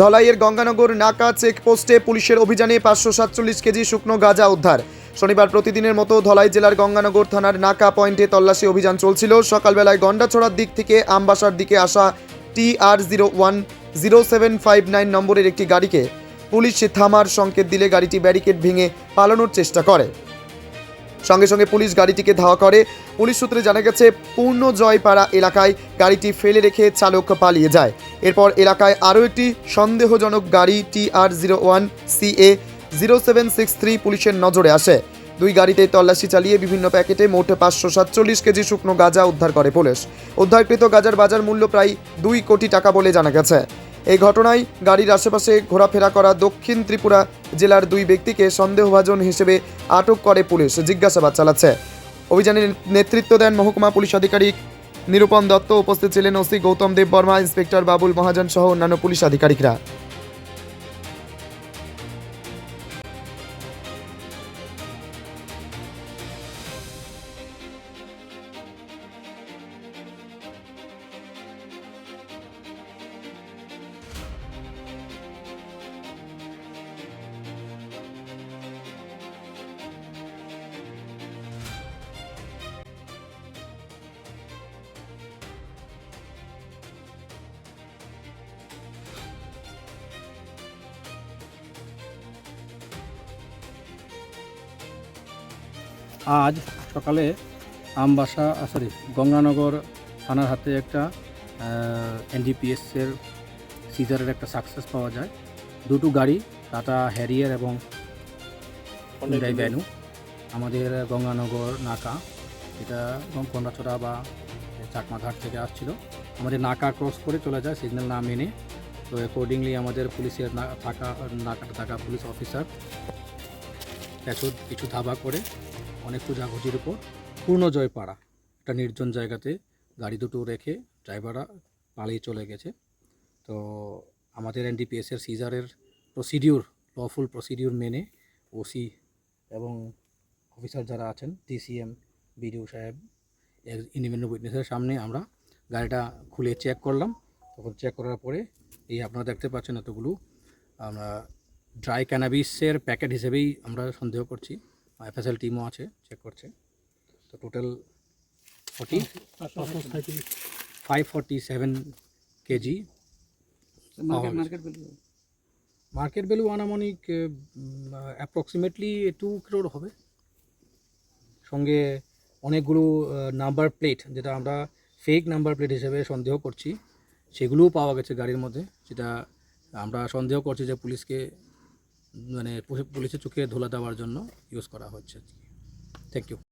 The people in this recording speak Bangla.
ধলাইয়ের গঙ্গানগর নাকা চেকপোস্টে পুলিশের অভিযানে 547 কেজি শুকনো গাঁজা উদ্ধার। শনিবার প্রতিদিনের মতো ধলাই জেলার গঙ্গানগর থানার নাকা পয়েন্টে তল্লাশি অভিযান চলছিল। সকালবেলায় গন্ডাছড়ার দিক থেকে আমবাসার দিকে আসা TR010759 নম্বরের একটি গাড়িকে পুলিশ থামার সংকেত দিলে গাড়িটি ব্যারিকেড ভেঙে পালানোর চেষ্টা করে। সঙ্গে সঙ্গে পুলিশ গাড়িটিকে ধাওয়া করে। পুলিশ সূত্রে জানা গেছে, পূর্ণজয়পাড়া এলাকায় গাড়িটি ফেলে রেখে চালক পালিয়ে যায়। এরপর এলাকায় আরও একটি সন্দেহজনক গাড়ি TR01CA0763 পুলিশের নজরে আসে। দুই গাড়িতে তল্লাশি চালিয়ে বিভিন্ন প্যাকেটে মোট 547 কেজি শুকনো গাঁজা উদ্ধার করে পুলিশ। উদ্ধারকৃত গাঁজার বাজার মূল্য প্রায় 2 কোটি টাকা বলে জানা গেছে। এই ঘটনায় গাড়ির আশেপাশে ঘোরাফেরা করা দক্ষিণ ত্রিপুরা জেলার দুই ব্যক্তিকে সন্দেহভাজন হিসেবে আটক করে পুলিশ জিজ্ঞাসাবাদ চালাচ্ছে। অভিযানের নেতৃত্ব দেন মহকুমা পুলিশ আধিকারিক নিরূপম দত্ত। উপস্থিত ছিলেন ওসি গৌতম দেব বর্মা, ইন্সপেক্টর বাবুল মহাজন সহ অন্যান্য পুলিশ আধিকারিকরা। আজ সকালে গঙ্গানগর থানার হাতে একটা এনডিপিএসের সিজারের একটা সাকসেস পাওয়া যায়। দুটো গাড়ি, টাটা হ্যারিয়ার এবং হুন্ডাই ভ্যানু, আমাদের গঙ্গানগর নাকা, এটা কন্ডাছড়া বা চাকমাঘাট থেকে আসছিল। আমাদের নাকা ক্রস করে চলে যায় সিগন্যাল না মেনে। তো অ্যাকর্ডিংলি আমাদের পুলিশের নাকাটা থাকা পুলিশ অফিসার কিছু ধাবা করে অনেক খোঁজাখুঁজির উপর পূর্ণজয়পাড়া একটা নির্জন জায়গাতে গাড়ি দুটো রেখে ড্রাইভাররা পালিয়ে চলে গেছে। তো আমাদের এনডিপিএসের সিজারের লফুল প্রসিডিউর মেনে ওসি এবং অফিসার যারা আছেন, ডিসিএম, বিডিও সাহেব, ইন্ডিপেন্ডেন্ট উইটনেসের সামনে আমরা গাড়িটা খুলে চেক করলাম। তখন চেক করার পরে এই আপনারা দেখতে পাচ্ছেন এতগুলো আমরা ড্রাই ক্যানাবিসের প্যাকেট হিসেবেই আমরা সন্দেহ করছি। এফএসএল টিমও আছে, চেক করছে। তো টোটাল 547 কেজি। মার্কেট ভ্যালু আনুমানিক অ্যাপ্রক্সিমেটলি 2 crore হবে। সঙ্গে অনেকগুলো নাম্বার প্লেট, যেটা আমরা ফেক নাম্বার প্লেট হিসেবে সন্দেহ করছি, সেগুলোও পাওয়া গেছে গাড়ির মধ্যে, যেটা আমরা সন্দেহ করছি যে পুলিশের চোখে ধোলা দেওয়ার জন্য ইউজ করা হচ্ছে। Thank you.